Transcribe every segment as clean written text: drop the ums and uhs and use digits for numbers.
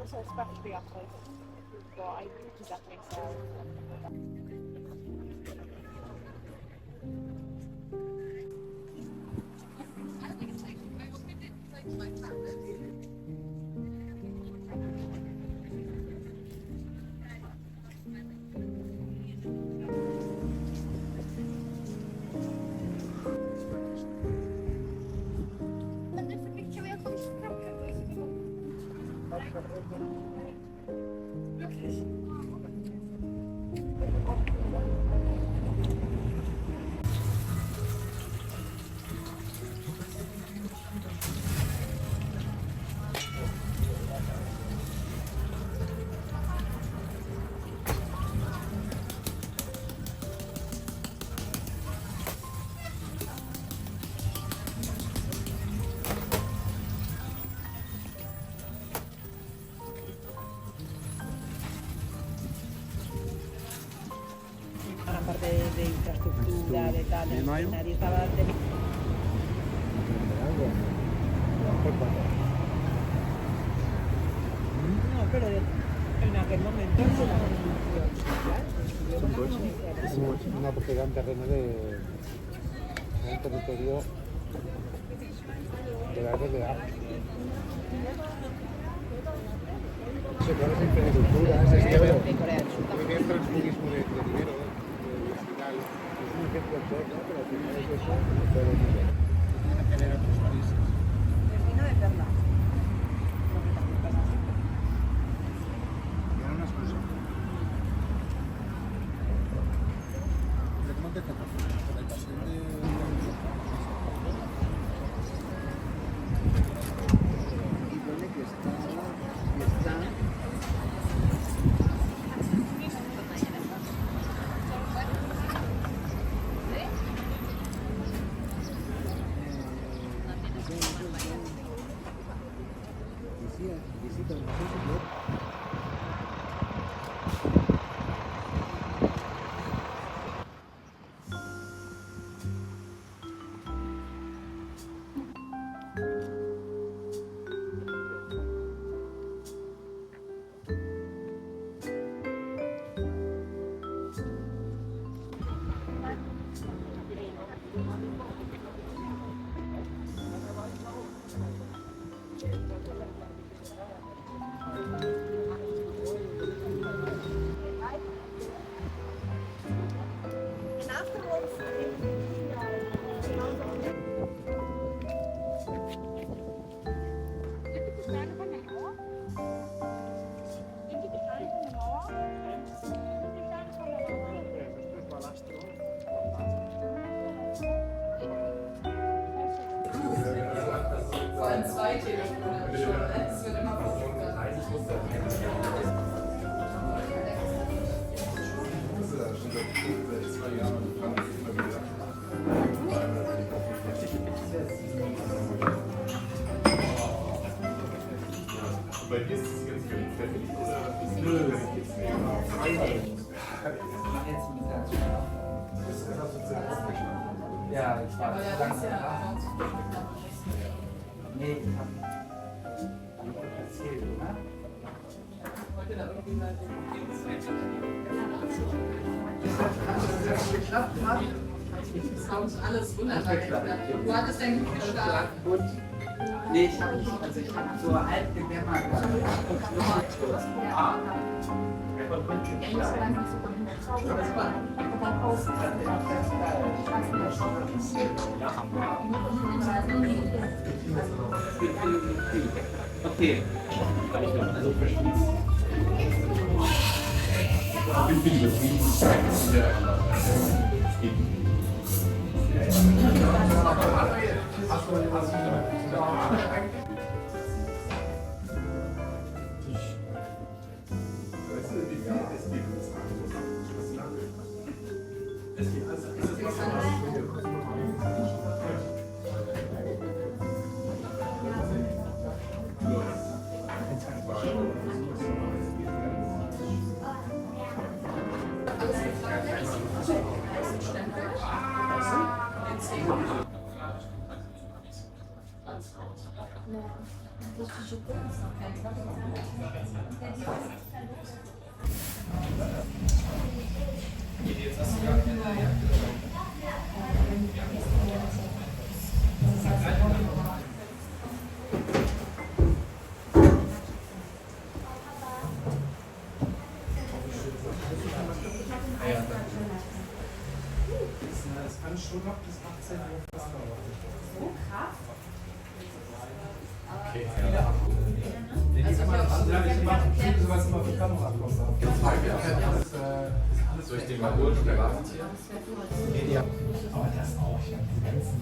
Also especially after what I exactly so. Gran parte de infraestructura, de tal, de escenario, estaba No, pero en aquel momento Es una propiedad en terreno de un territorio de la RDA. Sí, claro, es infraestructura, es que veo. de Corea del Sur. Porque es transfugismo de dinero, al final. Es un ejemplo todo, ¿no? Pero al final es eso, todo el mundo. Tener otros países. El vino de perla. Y ahora unas cosas. ¿Cómo te está pasando? Por el paseo de... Y pone que está... Visita, Vor allem zwei Telefone. Es wird immer verrückter. Bei dir ist es ganz gefällig oder? Nö. Ja, ich war Aber zu ja, lange das ist da. ja Nee, ich hab erzählt, oder? heute da irgendwie mal Hat das geklappt, Mann? das war uns alles wunderbar. Du hattest ja gut geschlafen. Gut. Nee, ich hab nicht, also ich hab so halb gedämmert. Ah. Okay. Also verschließt. Ein bisschen übertrieben. Das kann schon noch bis 18 Uhr fast dauern. So krass. Okay, ja. Ich sowas immer für Kamera drauf. Soll ich den mal holen und beraten? Ja. Aber das auch, ich habe diese ganzen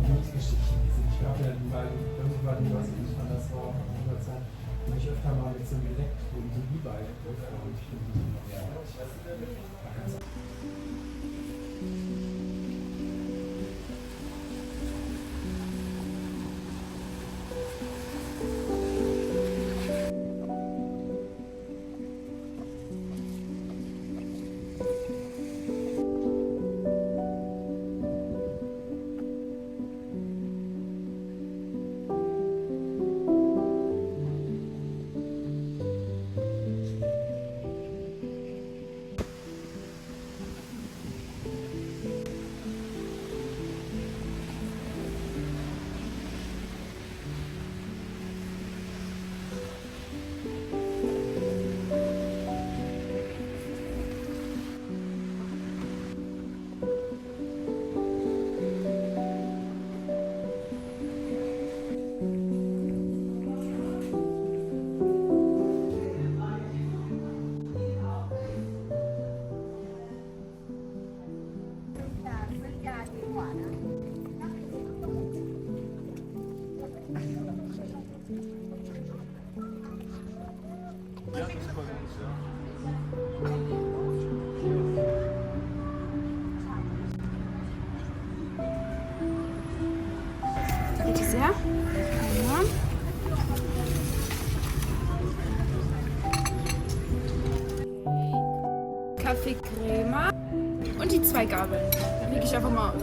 Mietgeschichten, ich glaube ja, die beiden, irgendwann, was ich mal, das war vor 100 Zeit, bin ich öfter mal mit so einem Elektro, so E-Bike, und ich finde die noch, ja, war ganz Bitte sehr. Einmal. Kaffee Crema und die 2 Gabeln. Leg ich einfach mal.